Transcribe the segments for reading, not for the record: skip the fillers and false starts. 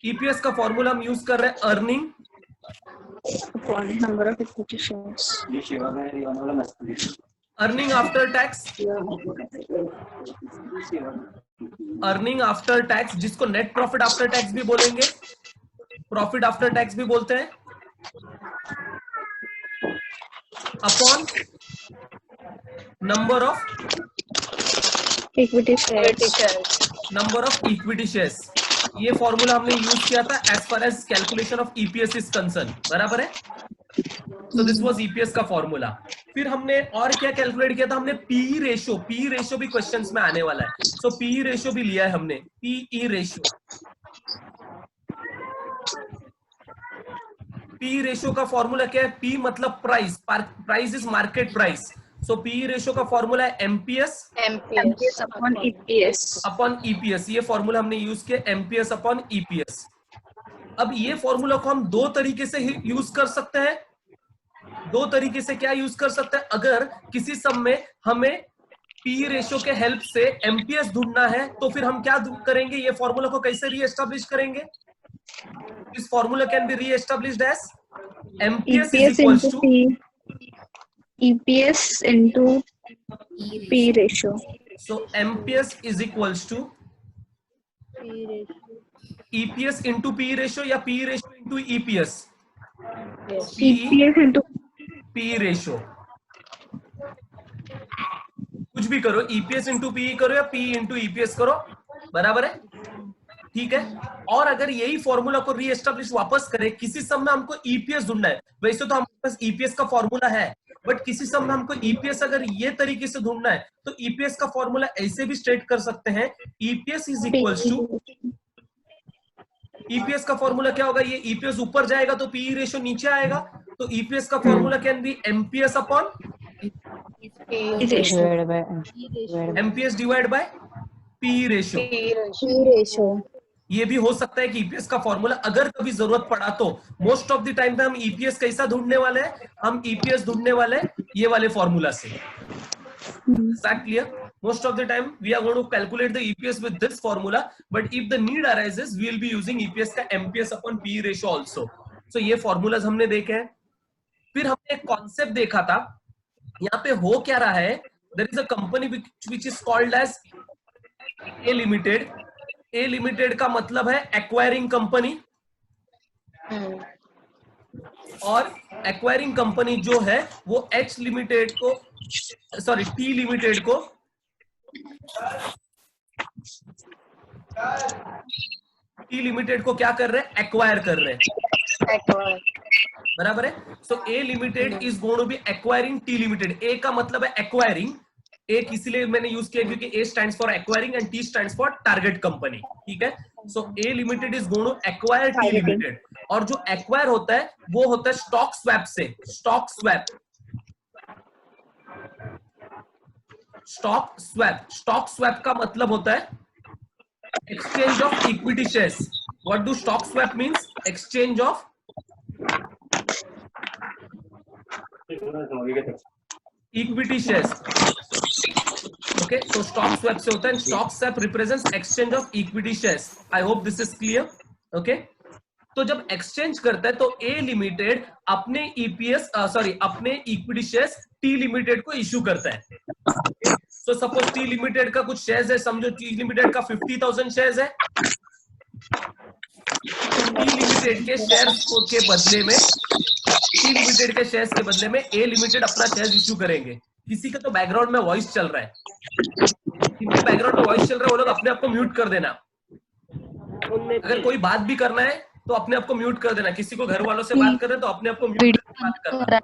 EPS का formula हम use कर रहे हैं earning number of equity shares, earning after tax, earning after tax जिसको नेट प्रॉफिट आफ्टर टैक्स भी बोलेंगे, प्रॉफिट आफ्टर टैक्स भी बोलते हैं, upon number of equity shares, number of equity shares. ये फॉर्मूला हमने यूज किया था as far as calculation of EPS is concern, बराबर है। सो दिस वाज ईपीएस का फॉर्मूला। फिर हमने और क्या कैलकुलेट किया था, हमने पीई रेशियो, पीई रेशियो भी क्वेश्चंस में आने वाला है। सो पीई रेशियो भी लिया है हमने, पीई रेशियो। पी रेशियो का फॉर्मूला क्या है, पी मतलब price, price is market price. So P ratio का फॉर्मूला है MPS upon EPS, upon EPS. ये फॉर्मूला हमने यूज किया, एमपीएस अपॉन ईपीएस। अब ये फॉर्मूला को हम दो तरीके से यूज कर सकते हैं। दो तरीके से क्या यूज कर सकते हैं, अगर किसी सम में हमें पी रेशियो के हेल्प से एमपीएस ढूंढना है तो फिर हम क्या करेंगे, ये फॉर्मूला को कैसे रीएस्टैब्लिश करेंगे। This formula can be re-established as MPS is equals to EPS into P ratio. So MPS is equals to EPS into P ratio या P ratio into EPS? EPS into P ratio। कुछ भी करो, EPS into P करो या P into EPS करो, बराबर है, ठीक है। और अगर यही फॉर्मूला को रीएस्टैब्लिश वापस करें, किसी सम में हमको ईपीएस ढूंढना है, वैसे तो हमारे पास ईपीएस का फॉर्मूला है, बट किसी सम में हमको ईपीएस अगर ये तरीके से ढूंढना है तो ईपीएस का फॉर्मूला ऐसे भी स्टेट कर सकते हैं, EPS is equals to, EPS का फॉर्मूला क्या होगा, ये ईपीएस ऊपर जाएगा तो पीई रेशियो नीचे आएगा, तो ईपीएस का formula can be MPS upon MPS divide by P ratio. ये भी हो सकता है कि ईपीएस का फॉर्मूला अगर कभी जरूरत पड़ा तो, मोस्ट ऑफ द टाइम पे हम ईपीएस कैसा ढूंढने वाले हैं, हम ईपीएस ढूंढने वाले ये वाले फॉर्मूला से। Clear? Most of the time we are going to calculate the EPS with this formula, but if the need arises we will be using EPS का MPS upon P ratio also. So ये formulas हमने देखे हैं। फिर हमने एक concept देखा था, यहाँ पे हो क्या रहा है, there is a company which is called as A Limited. A Limited का मतलब है acquiring company, और acquiring company जो है वो H Limited को, सॉरी T Limited को क्या कर रहे हैं, एक्वायर कर रहे हैं, बराबर है। So A limited is going to be acquiring T limited. A का मतलब है एक्वायरिंग, ए इसलिए मैंने यूज किया क्योंकि A stands for acquiring and T stands for target company, ठीक है। So A limited is going to acquire T limited, और जो एक्वायर होता है वो होता है स्टॉक स्वैप से। स्टॉक स्वैप, स्टॉक स्वैप का मतलब होता है exchange of equity shares. What do stock swap means? Exchange of equity shares. Okay, तो स्टॉक स्वैप से होता है, stock swap represents exchange of equity shares. I hope this is clear. Okay, तो जब एक्सचेंज करता है तो ए लिमिटेड अपने ईपीएस अपने इक्विटी शेयर्स टी लिमिटेड को इश्यू करता है। तो सपोज टी लिमिटेड का कुछ शेयर्स है, समझो टी लिमिटेड का 50,000 शेयर्स है, टी लिमिटेड के शेयर्स के बदले में, टी लिमिटेड के शेयर्स के बदले में ए लिमिटेड अपना शेयर्स इश्यू करेंगे। किसी का तो बैकग्राउंड में वॉइस चल रहा है, जिनके बैकग्राउंड में वॉइस चल रहा है वो लोग अपने आप को म्यूट कर देना। अगर कोई बात भी करना है तो अपने आप को म्यूट कर देना। किसी को घर वालों से बात कर रहे हैं तो अपने आप को म्यूट करके बात करना।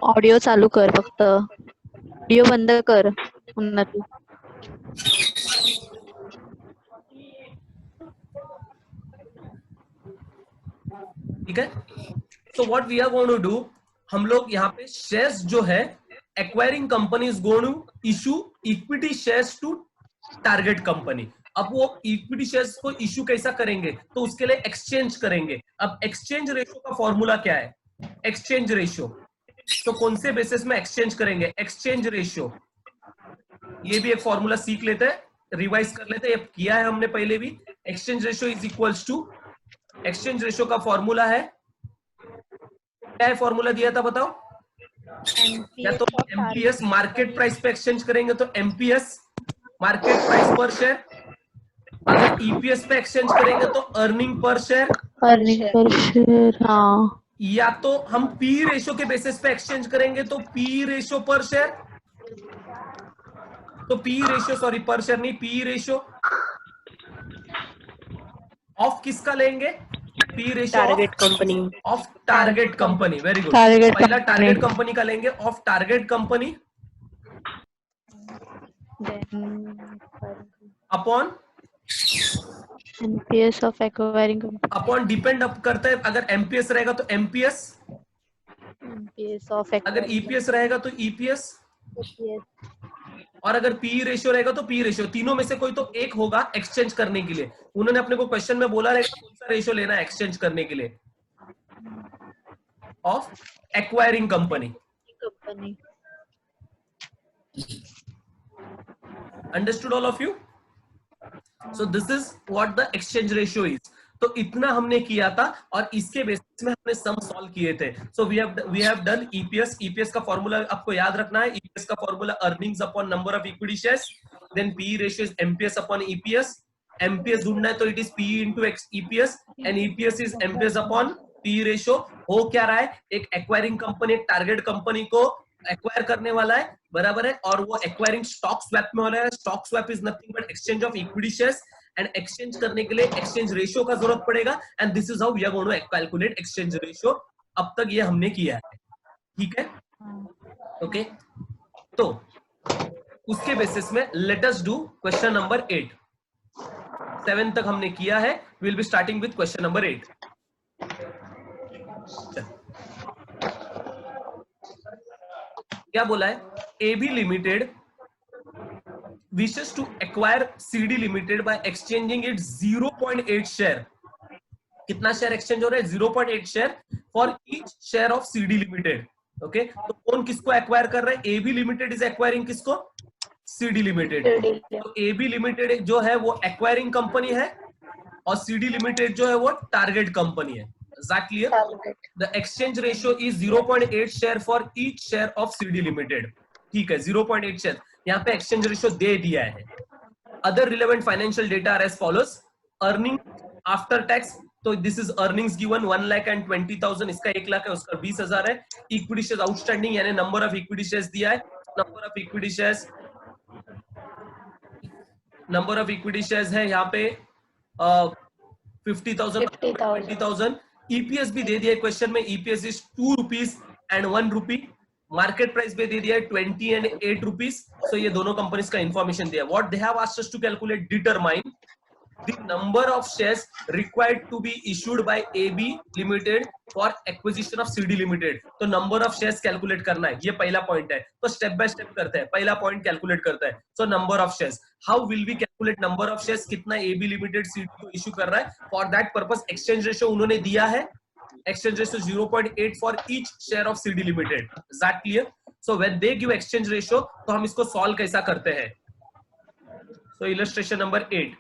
ऑडिओ चालू कर, फक्त ऑडिओ बंद कर उन्नति। ठीक है, so what we are going to do, हम लोग यहाँ पे शेयर्स जो है, acquiring company is going to issue equity shares to target company. अब वो इक्विटी शेयर्स को इश्यू कैसा करेंगे, तो उसके लिए एक्सचेंज करेंगे। अब एक्सचेंज रेशियो का फॉर्मूला क्या है, एक्सचेंज रेशियो, तो कौन से बेसिस में एक्सचेंज करेंगे, एक्सचेंज रेशियो। ये भी एक फॉर्मूला सीख लेते हैं, रिवाइज कर लेते हैं, ये किया है हमने पहले भी। Exchange ratio is equals to exchange ratio का फॉर्मूला है, क्या है फॉर्मूला दिया था बताओ? या तो एमपीएस मार्केट प्राइस पे एक्सचेंज करेंगे तो एमपीएस मार्केट प्राइस पर शेयर, अगर ईपीएस पे एक्सचेंज करेंगे तो earning per share, earning per share. हाँ, या तो हम पी रेशो के बेसिस पे एक्सचेंज करेंगे तो पी रेशो पर शेयर, तो पी रेशो सॉरी पर शेयर नहीं, पी रेशो ऑफ किसका लेंगे? P ratio target company. Of target company. Very good. Target पहला टारगेट कंपनी का लेंगे, of target company upon NPS of acquiring company, upon depend up करता है, अगर एमपीएस रहेगा तो एमपीएस, एनपीएस ऑफ अगर ईपीएस रहेगा तो ईपीएस, और अगर पी रेशियो रहेगा तो पी रेशियो। तीनों में से कोई तो एक होगा एक्सचेंज करने के लिए। उन्होंने अपने को क्वेश्चन में बोला रहेगा कौन सा रेशियो लेना है एक्सचेंज करने के लिए, of acquiring company. Understood all of you? So this is what the exchange ratio is. तो इतना हमने किया था और इसके बेसिस में हमने सम सॉल्व किए थे। So we have done EPS. EPS का फॉर्मूला आपको याद रखना है। ईपीएस का formula earnings upon number of equity shares, then P ratio is MPS upon EPS. MPS ढूंढना है तो it is P into EPS and EPS is MPS upon P ratio. हो क्या रहा है, एक एक्वायरिंग कंपनी एक टारगेट कंपनी को एक्वायर करने वाला है, बराबर है, और वो एक्वायरिंग स्टॉक स्वैप में हो रहा है। Stock swap is nothing but exchange of equity shares, and exchange करने के लिए एक्सचेंज रेशियो का जरूरत पड़ेगा, and this is how we are going to calculate exchange ratio. अब तक ये हमने किया है, ठीक है? ओके, तो उसके बेसिस में let us do question number 8। 7 तक हमने किया है, will be starting with question number 8। क्या बोला है? AB limited wishes to acquire CD Limited by exchanging its 0.8 share. कितना शेयर एक्सचेंज हो रहा है? 0.8 share for each share of CD Limited. Okay, तो कौन किसको एक्वायर कर रहा है? AB लिमिटेड इज एक्वायरिंग किसको? CD limited. तो AB लिमिटेड जो है वो एक्वायरिंग कंपनी है और CD लिमिटेड जो है वो टारगेट कंपनी है। Exactly. The exchange ratio is 0.8 share for each share of CD Limited. ठीक है, 0.8 शेयर। यहाँ पे एक्सचेंज रेशियो दे दिया है। Other relevant financial data are as follows. Earning after tax, तो दिस इज अर्निंग्स गिवन 1,20,000, इसका 1 लाख है, उसका 20,000 है। इक्विटी शेयर्स आउटस्टैंडिंग यानी नंबर ऑफ इक्विटी शेयर्स दिया है। नंबर ऑफ इक्विटी शेयर्स है यहाँ पे 50,000, 20,000। ईपीएस भी दे दिया है क्वेश्चन में। EPS is 2 rupees and 1 rupee. Market price भी दे दिया है 20 एंड 8 रुपीज। सो ये दोनों कंपनीज का इंफॉर्मेशन दिया। What they have asked us to calculate, determine the number of shares required to be issued by AB limited for acquisition of CD limited. तो number of shares calculate करना है, ये पहला point है। तो step by step करते हैं। पहला पॉइंट कैलकुलेट करता है। So number of shares, how will we calculate number of shares? कितना एबी लिमिटेड सीडी को इशू कर रहा है, for that purpose exchange ratio उन्होंने दिया है। Exchange ratio 0.8 for each share of CD Limited. Is that clear? So when they give exchange ratio, तो हम इसको solve कैसा करते हैं? So illustration number 8.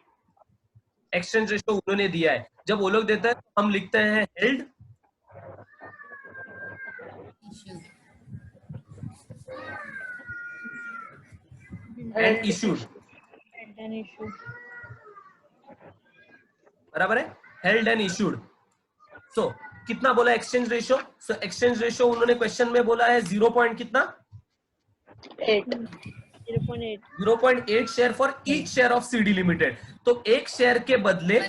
Exchange ratio उन्होंने दिया है। जब वो लोग देता है तो हम लिखते हैं held and issued. बराबर है? Held and issued. So कितना बोला exchange ratio? So exchange ratio उन्होंने क्वेश्चन में बोला है 0. कितना? 0.8 share for each share of CD limited. तो एक शेयर के बदले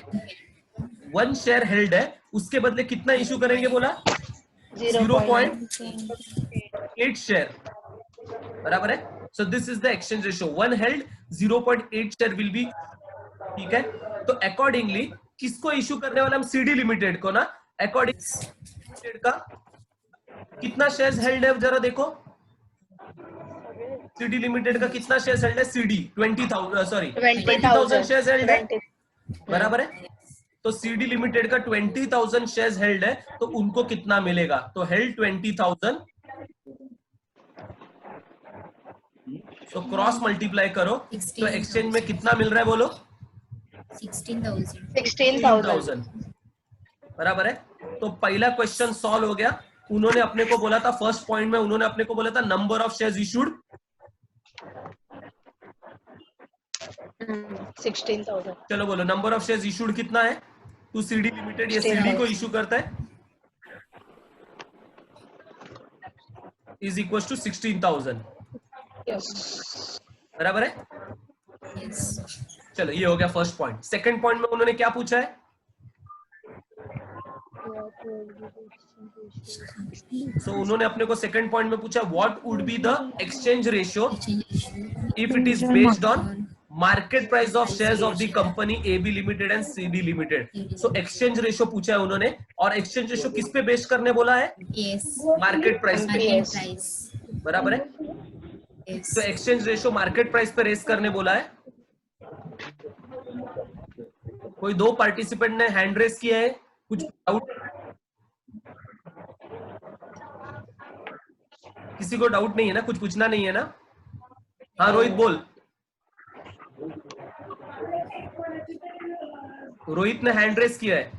1 शेयर हेल्ड है, उसके बदले कितना इशू करेंगे बोला? 0.8 शेयर, बराबर है। So this is the exchange ratio. 1 held 0.8 share will be, ठीक है। तो अकॉर्डिंगली किसको इशू करने वाला हम? सीडी लिमिटेड को ना। अकॉर्डिंग का कितना शेयर्स हेल्ड है जरा देखो। सीडी लिमिटेड का कितना शेयर्स हेल्ड है? सीडी 20,000 शेयर्स हेल्ड है, बराबर है। तो सीडी लिमिटेड का 20,000 शेयर्स हेल्ड है, तो उनको कितना मिलेगा? तो हेल्ड 20,000, तो क्रॉस मल्टीप्लाई करो तो एक्सचेंज में कितना मिल रहा है बोलो? 16,000। 16,000। बराबर है। तो पहला क्वेश्चन सॉल्व हो गया। उन्होंने अपने को बोला था फर्स्ट पॉइंट में, उन्होंने अपने को बोला था नंबर ऑफ शेयर्स इशूड 16,000 चलो बोलो नंबर ऑफ शेयर्स इशूड कितना है टू सीडी लिमिटेड, ये सीडी को इशू करता है, इज इक्वल टू 16,000 बराबर है। चलो ये हो गया फर्स्ट पॉइंट। सेकंड पॉइंट में उन्होंने क्या पूछा है, उन्होंने अपने को सेकंड पॉइंट में पूछा what would be the exchange ratio if it is based on market price of shares of the company AB limited and CD limited. So exchange ratio पूछा है उन्होंने, और एक्सचेंज रेशियो किस पे बेस करने बोला है, मार्केट प्राइस पे, बराबर है। तो एक्सचेंज रेशियो मार्केट प्राइस पे रेस करने बोला है। कोई दो पार्टिसिपेंट ने हैंड रेस किया है, कुछ डाउट, किसी को डाउट नहीं है ना, कुछ पूछना नहीं है ना? हाँ रोहित बोल। रोहित ने हैंड रेस किया है।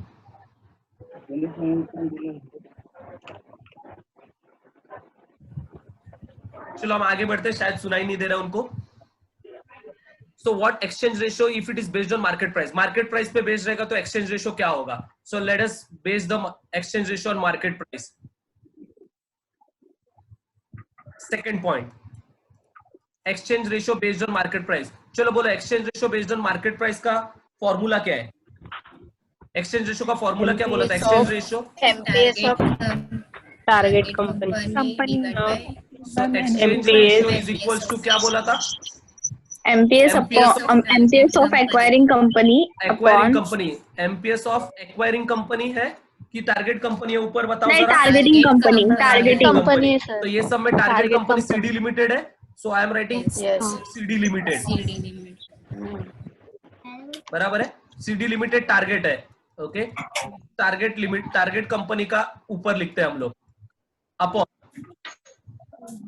चलो हम आगे बढ़ते हैं, शायद सुनाई नहीं दे रहा उनको। So what exchange ratio if it is based on market price, market price पे बेस्ड रहेगा तो एक्सचेंज रेशियो क्या होगा। सो let us base the exchange ratio on market price. Second point, exchange ratio based on market price. चलो बोलो exchange ratio based on market price का formula क्या है, एक्सचेंज रेशियो का फॉर्मूला क्या बोला था, exchange ratio MPS of target company exchange ratio is equals to क्या बोला था, MPS of acquiring company acquiring upon company, MPS of acquiring company है कि टारगेट कंपनी है, ऊपर बताओ नहीं जरा। टारगेटिंग कंपनी टारगेटिंग कंपनी है सर। तो ये सब में target Target company company. CD limited है, so I am writing CD limited, बराबर है। CD लिमिटेड टारगेट है, okay. Target limit, target company का ऊपर लिखते हैं हम लोग,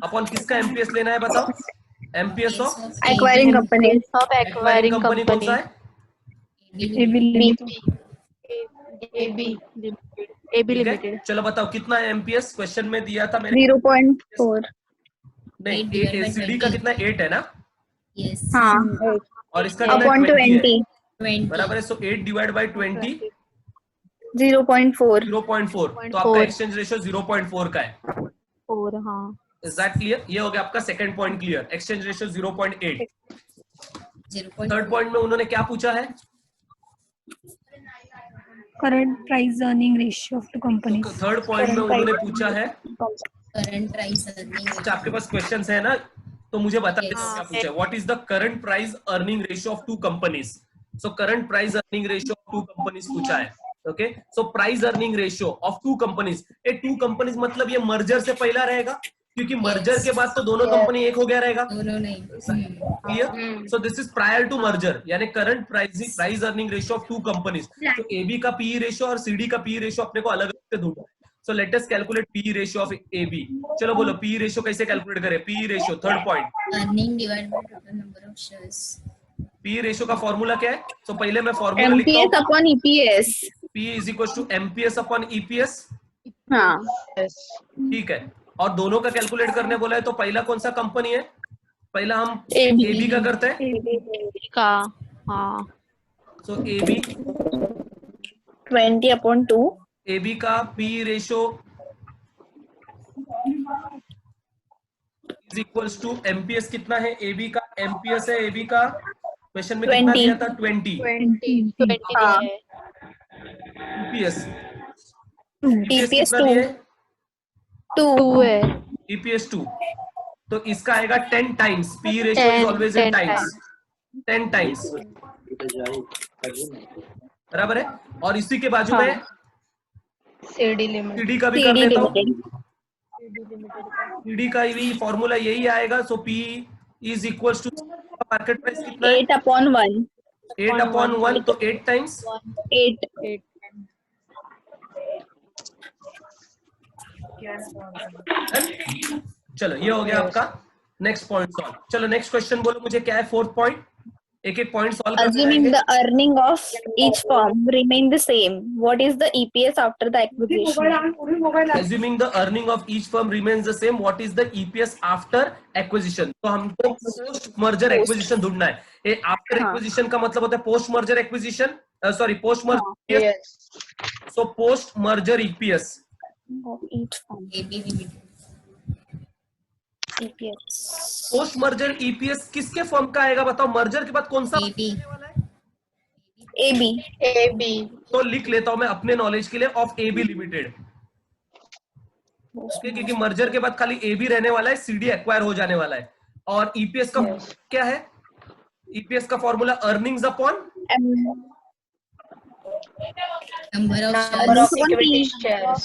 अपॉन किसका एमपीएस लेना है बताओ, MPS of acquiring company of acquiring company कौन सा है, AB ठीक है। लिमिटेड चलो बताओ कितना है एमपीएस, क्वेश्चन में दिया था मैंने, 0.4 नहीं CD का कितना 8 है ना, हाँ और इसका upon कितना 20 है, बराबर है। सो 8 डिवाइड बाई 20 0.4 0.4, तो आपका एक्सचेंज रेशियो 0.4 का है। 4 हाँ। Is that clear? ये हो गया आपका second point clear, exchange ratio 0.8। Third point में उन्होंने क्या पूछा है, current price earning ratio of the company. Third point में उन्होंने पूछा है, करंट प्राइस अर्निंग अच्छा आपके पास क्वेश्चंस है ना, तो मुझे बता दीजिए क्या पूछा है। What is the current price earning ratio of two companies. So current price earning ratio of two companies पूछा है, okay. So price earning ratio of two companies, ए टू कंपनीज मतलब ये मर्जर से पहला रहेगा, क्योंकि मर्जर के बाद तो दोनों कंपनी एक हो गया रहेगा, दोनों नहीं clear. So this is prior to merger, यानी current price earning ratio of two companies. तो एबी का पीई रेशियो और सीडी का पीई रेशियो अपने को अलग अलग से ढूंढना है। So let us calculate PE ratio of AB. चलो बोलो पीई रेशियो कैसे कैलकुलेट करें, PE ratio third point, earning divide by total number of shares. PE ratio का फॉर्मूला क्या है, सो पहले मैं फॉर्मूला लिखता MPS हूं, upon EPS P is equal to MPS upon EPS, हाँ ठीक है। और दोनों का कैलकुलेट करने बोला है, तो पहला कौन सा कंपनी है, पहला हम AB एबी का करते हैं। का हाँ। सो एबी 20 upon 2 एबी का P ratio is equals to MPS कितना है, एबी का एमपीएस है, एबी का क्वेश्चन में कितना 20 दिया था 20, 20 हाँ है। ईपीएस EPS कितना 2 दिया है, 2 है। ईपीएस 2, तो इसका आएगा 10 times, P ratio is always in 10 times, 10 times, बराबर है। और इसी के बाजू में सीडी का भी कर CD लेता हूँ, limited सीडी का भी फॉर्मूला यही आएगा। So P is equals to market price कितना है, 8 upon 1 8 अपॉन 1, तो 8 टाइम्स 8 चलो ये हो गया आपका नेक्स्ट पॉइंट सॉल्व। चलो नेक्स्ट क्वेश्चन बोलो मुझे क्या है, फोर्थ पॉइंट। एक एक पॉइंट सॉल्व करते Assuming जाएंगे। the earning of each firm remain the same, what is the EPS after the acquisition? Assuming the earning of each firm remains the same, what is the EPS after acquisition? तो हमको post merger acquisition ढूंढना है। ये after acquisition का मतलब होता है post merger acquisition, sorry post merger, so post merger EPS Of each firm AB Limited. EPS. Post merger EPS किसके फर्म का आएगा बताओ? मर्जर के बाद कौन सा AB. वाला है? AB. तो लिख लेता हूं मैं अपने नॉलेज के लिए ऑफ एबी लिमिटेड, क्योंकि मर्जर के बाद खाली एबी रहने वाला है, सीडी एक्वायर हो जाने वाला है। और ईपीएस का क्या है? ईपीएस का formula earnings upon Number of shares.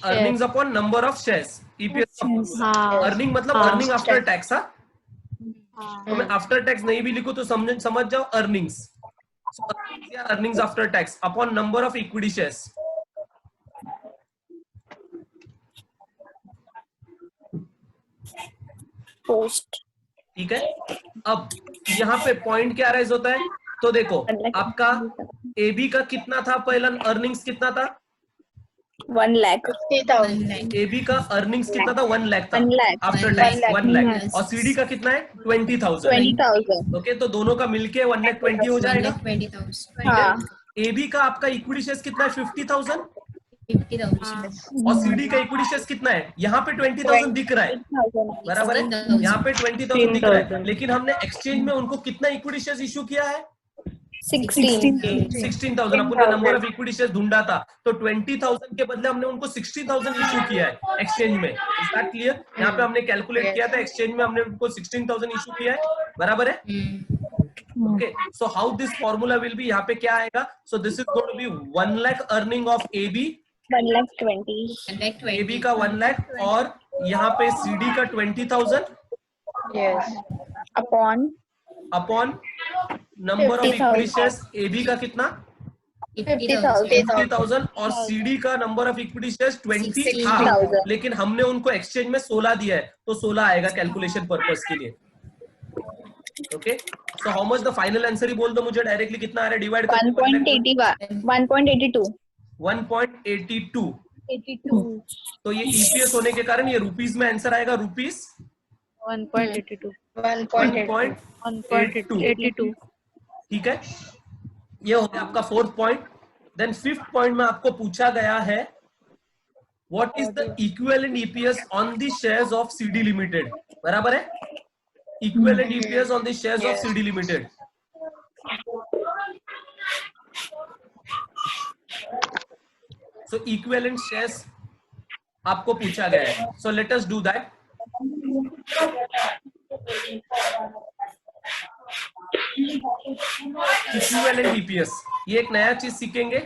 Earnings upon number of shares. EPS का हाँ अर्निंग मतलब अर्निंग आफ्टर टैक्स। तो मैं आफ्टर टैक्स नहीं भी लिखूं तो समझ जाओ अर्निंग्स, या earnings after tax upon number of equity shares. post. ठीक है, अब यहाँ पे पॉइंट क्या राइज होता है? तो देखो आपका एबी का कितना था पहला अर्निंग्स कितना था? 1 lakh. एबी का अर्निंग्स कितना था? 1 लाख था 1 lakh. After tax 1 lakh. और सीडी का कितना है? 20,000। 20,000. ओके, तो दोनों का मिलके 1,20,000 हो जाएगा। 1,20,000. हाँ. एबी का आपका इक्विटी शेयर्स कितना है? 50,000। 50,000. और सीडी का इक्विटी शेयर्स कितना है? यहाँ पे 20,000 दिख रहा है, 8,000. बराबर है, 16,000. यहाँ पे 20,000 दिख रहा है, लेकिन हमने एक्सचेंज में उनको कितना इक्विटी शेयर्स इशू किया है? 16. 16,000। अपन ने नंबर ऑफ इक्विटी शेयर्स ढूंढा था, तो 20,000 के बदले हमने उनको 60,000 इशू किया है एक्सचेंज में। Is that clear? यहाँ पे हमने कैलकुलेट किया था, एक्सचेंज में हमने उनको 16,000 इशू किया है, बराबर है। Okay, so how this formula will be, यहाँ पे क्या आएगा? So this is going to be 1 lakh earning of AB, 1,20,000. AB का 1 लाख, और यहाँ पे सीडी का 20,000 upon number of equity shares. AB का कितना? 50,000. 50,000 और सीडी का नंबर ऑफ इक्विटी शेयर्स 20 था, 60,000. लेकिन हमने उनको एक्सचेंज में 16 दिया है, तो 16 आएगा कैलकुलेशन पर्पस के लिए। Okay, so how much the final answer ही बोल दो मुझे डायरेक्टली, कितना आ रहा है? डिवाइड 1.82. 1.82। तो ये ईपीएस होने के कारण ये रुपीस में आंसर आएगा, रुपीस 1.82 1.82। ठीक है, ये हो गया आपका fourth point. Then fifth point में आपको पूछा गया है what is the equivalent EPS on the shares of CD limited, बराबर है, equivalent EPS on the shares of CD limited. So equivalent shares आपको पूछा गया है, so let us do that. Equivalent EPS, ये एक नया चीज सीखेंगे,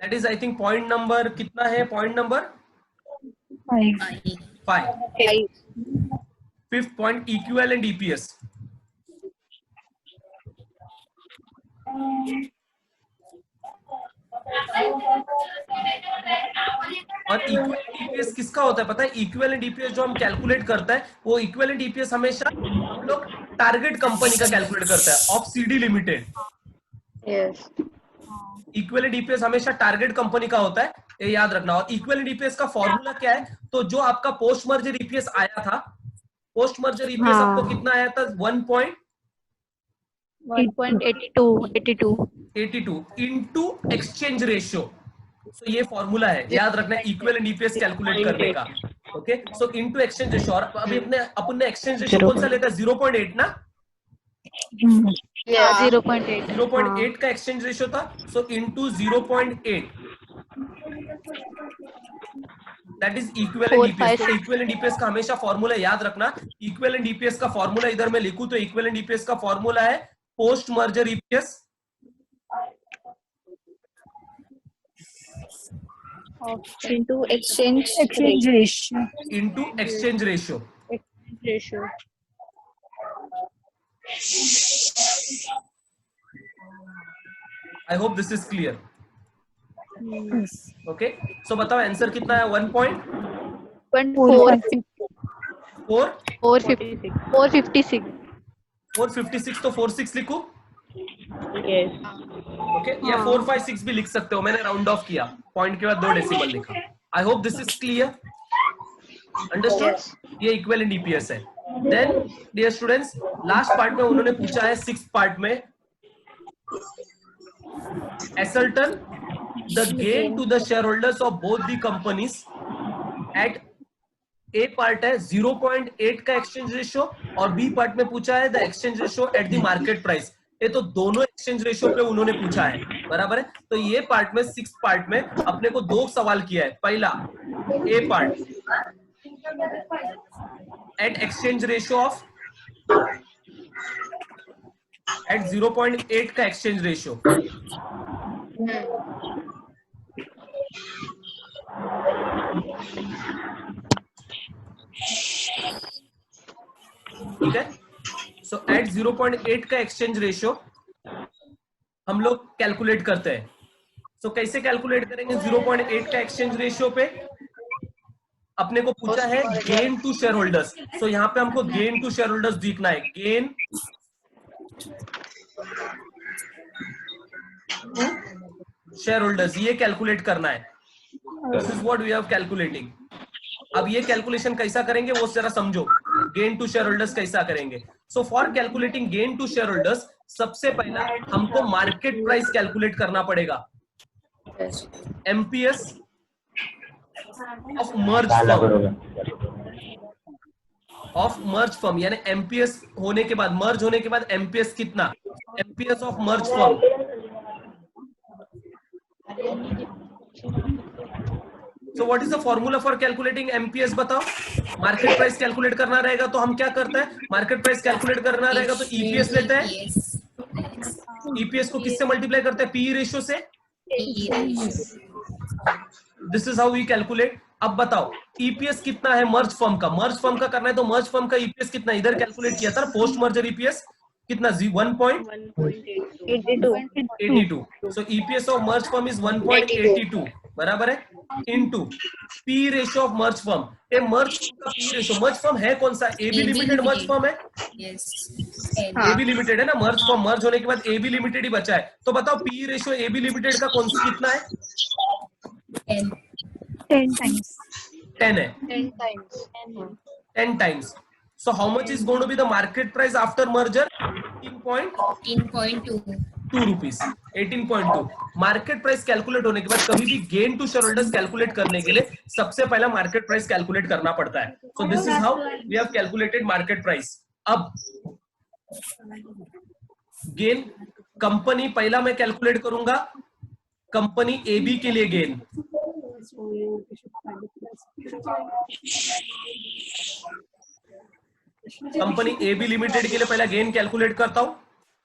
that is I think point number कितना है? Point number 5। Fifth point, equivalent EPS. और इक्विवेलेंट ईपीएस किसका होता है पता है? इक्विवेलेंट ईपीएस जो हम कैलकुलेट करता है, वो इक्विवेलेंट ईपीएस हमेशा हम लोग टारगेट कंपनी का कैलकुलेट करता है, of CD limited. Equivalent EPS हमेशा टारगेट कंपनी का होता है, ये याद रखना। और इक्विवेलेंट ईपीएस का फॉर्मूला क्या है? तो जो आपका पोस्ट मर्जर ईपीएस आया था, पोस्ट मर्जर ईपीएस आपको कितना आया था? 1.82 इनटू एक्सचेंज रेशियो। सो ये फॉर्मूला है, याद रखना, इक्विवेलेंट ईपीएस कैलकुलेट करने का। ओके, सो इनटू एक्सचेंज रेशियो। और अभी अपन ने एक्सचेंज रेशियो कौन सा लेता है? 0.8 ना, 0.8 का एक्सचेंज रेशियो था। सो into 0.8 that is equivalent EPS. तो इक्विवेलेंट ईपीएस का हमेशा फॉर्मूला याद रखना। इक्विवेलेंट ईपीएस का फॉर्मूला इधर मैं लिखूं तो इक्विवेलेंट ईपीएस का फॉर्मूला है post merger EPS into exchange ratio. into exchange ratio. I hope this is clear. Okay, so बताओ आंसर कितना है? 1.4। 456 456 तो 46 लिखूं? Yes. ओके, या 456 भी लिख सकते हो, मैंने राउंड ऑफ किया, पॉइंट के बाद 2 डेसिमल लिखा। I hope this is clear, understood? ये इक्विवेलेंट ईपीएस है। Then dear students, last part में उन्होंने पूछा है 6th पार्ट में, ascertain the gain to the shareholders of both the companies at A part है 0.8 का एक्सचेंज रेशियो और बी पार्ट में पूछा है the exchange ratio at the market price. ये तो दोनों एक्सचेंज रेशियो पे उन्होंने पूछा है, बराबर है। तो ये पार्ट में 6th पार्ट में अपने को 2 सवाल किया है। पहला A part, at exchange ratio of at 0.8 का एक्सचेंज रेशियो, ठीक है। सो एट 0.8 का एक्सचेंज रेशियो हम लोग कैलकुलेट करते हैं। सो कैसे कैलकुलेट करेंगे 0.8 का एक्सचेंज रेशियो पे? अपने को पूछा है gain to share holders, so यहाँ पे हमको गेन टू शेयर होल्डर्स दिखना है। गेन शेयर होल्डर्स, ये कैलकुलेट करना है। This is what we are calculating. अब ये कैलकुलेशन कैसा करेंगे वो जरा समझो, गेन टू शेयर होल्डर्स कैसा करेंगे। So for calculating gain to share holders, सबसे पहला हमको मार्केट प्राइस कैलकुलेट करना पड़ेगा, MPS of merge firm, of merge firm, यानी एमपीएस होने के बाद, मर्ज होने के बाद एमपीएस कितना, MPS of merge firm. So what is the formula for calculating MPS बताओ? मार्केट प्राइस कैलकुलेट करना रहेगा तो हम क्या करते हैं, मार्केट प्राइस कैलकुलेट करना रहेगा तो ईपीएस लेते हैं। ईपीएस को किससे मल्टीप्लाई करते हैं? पी रेशियो से। This is how we calculate. अब बताओ ईपीएस कितना है मर्ज फर्म का? मर्ज फर्म का करना है तो मर्ज फर्म का ईपीएस कितना, इधर कैलकुलेट किया था पोस्ट मर्जर ईपीएस कितना, 1.82। So EPS of merge firm is 1.82, बराबर है, into P ratio of merge firm. A merge का पी रेशियो, मर्ज फर्म है कौन सा? एबी लिमिटेड मर्ज फर्म है, एबी लिमिटेड है ना मर्ज फर्म। मर्ज होने के बाद एबी लिमिटेड ही बचा है, तो बताओ पी रेशियो एबी लिमिटेड का कौन सा कितना है? 10 times. 10 है, 10 times. So how much is going to be the market price after merger? 18.2 rupees. 18.2 market price calculate होने के बाद कभी भी gain to share holders calculate करने के लिए सबसे पहला मार्केट प्राइस कैलकुलेट करना पड़ता है। So this is how we have calculated market price. अब गेन कंपनी पहला मैं कैलकुलेट करूंगा, कंपनी एबी के लिए गेन, कंपनी एबी लिमिटेड के लिए पहला गेन कैलकुलेट करता हूं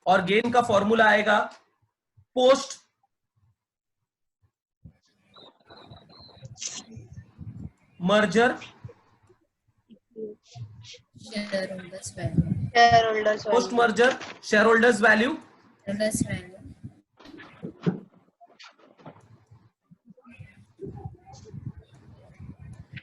और गेन का फॉर्मूला आएगा post merger post merger share holders value.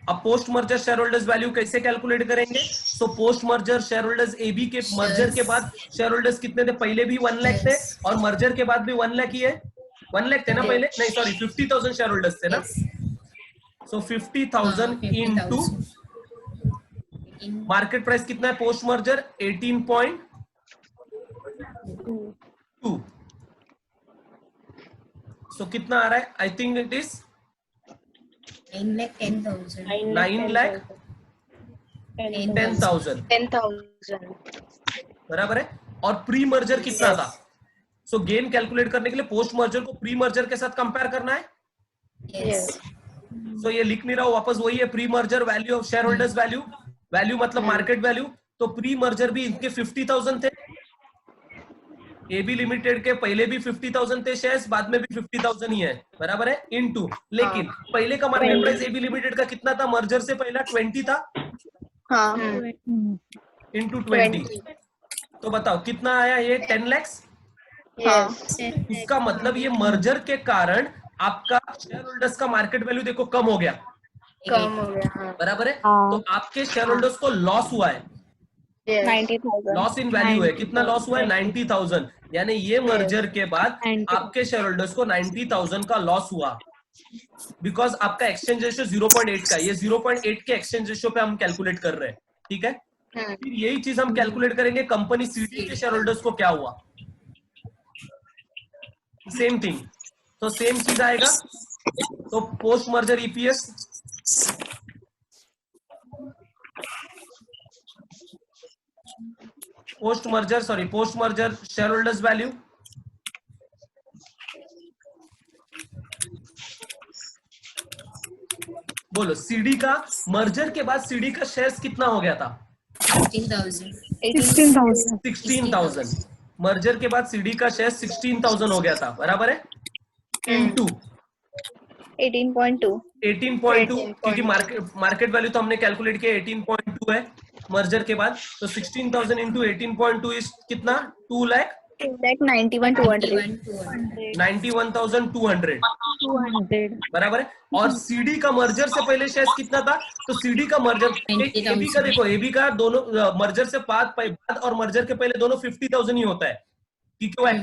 अब post merger share holders value कैसे कैलकुलेट करेंगे? So post merger share holders AB के मर्जर के बाद शेयर होल्डर्स कितने थे? पहले भी 1 लाख थे और मर्जर के बाद भी 1 लाख ही है। 1 लाख थे ना पहले, नहीं सॉरी 50,000 शेयर होल्डर्स थे ना। सो 50,000 इनटू मार्केट प्राइस कितना है पोस्ट मर्जर? 18.2। सो कितना आ रहा है? आई थिंक इट इज 9,10,000 बराबर है। और प्री मर्जर कितना था? सो गेन कैलकुलेट करने के लिए पोस्ट मर्जर को प्री मर्जर के साथ कंपेयर करना है। सो ये लिख नहीं रहा हूं, वापस वही है, pre merger value of share holders value, value मतलब मार्केट वैल्यू। तो प्री मर्जर भी इनके 50,000 थे, एबी लिमिटेड के पहले भी 50,000 थे शेयर्स, बाद में भी 50,000 ही है, बराबर है, इनटू। लेकिन पहले का मार्केट प्राइस एबी लिमिटेड का कितना था? मर्जर से पहला 20 था, इनटू 20। तो बताओ कितना आया ये? 10 लाख। इसका मतलब ये मर्जर के कारण आपका शेयर होल्डर्स का मार्केट वैल्यू देखो कम हो गया, कम हो गया हाँ बराबर है। हाँ। तो आपके शेयर होल्डर्स को लॉस हुआ है, yes, 90,000. लॉस इन वैल्यू है। कितना लॉस हुआ है? 90,000। यानी ये मर्जर के बाद 90,000 आपके शेयर होल्डर्स को 90,000 का लॉस हुआ, बिकॉज आपका एक्सचेंज रेशियो 0.8 का, ये 0.8 के एक्सचेंज रेशियो पे हम कैलकुलेट कर रहे हैं, ठीक है। फिर यही चीज हम कैलकुलेट करेंगे कंपनी सीडी के शेयर होल्डर्स को क्या हुआ, सेम थिंग। तो सेम चीज आएगा। तो post merger EPS, post merger share holders value, बोलो सीडी का मर्जर के बाद सीडी का शेयर्स कितना हो गया था? 16,000. 16,000। मर्जर के बाद सीडी का शेयर 16,000 हो गया था, बराबर है। इनटू 18.2. 18.2, क्योंकि मार्केट वैल्यू तो हमने कैलकुलेट किया 18.2 है मर्जर के बाद। तो 16,000 इंटू 18.2 इज कितना? 91,200 बराबर है। और सीडी का मर्जर से पहले शेयर्स कितना था? तो सीडी का मर्जर एबी का देखो, एबी का दोनों मर्जर से बाद और मर्जर के पहले दोनों 50,000 ही होता है, क्यों है।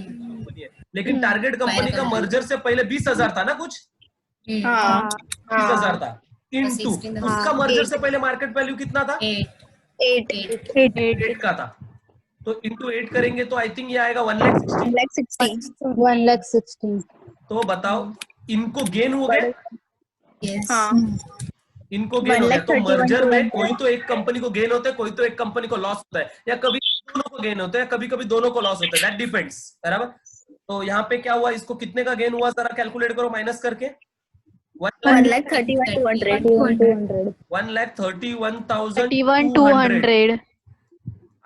लेकिन टारगेट कंपनी का मर्जर से पहले 20,000 था ना, कुछ 20,000 था। इनटू उसका मर्जर से पहले मार्केट वैल्यू कितना था? 8 का था। तो इंटू 8 करेंगे तो आई थिंक ये आएगा 1,60,000. तो बताओ इनको गेन हो गए, Yes. इनको गेन हो गया। तो मर्जर में कोई तो एक कंपनी को गेन होता है, कोई तो एक कंपनी को लॉस होता है, या कभी दोनों को गेन होता है, कभी कभी दोनों को लॉस होता है, दैट डिपेंड्स, बराबर। तो यहाँ पे क्या हुआ, इसको कितने का गेन हुआ जरा कैलकुलेट करो माइनस करके। 1,31,200. 1,31,200। $31,200.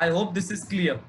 आई होप दिस इज क्लियर।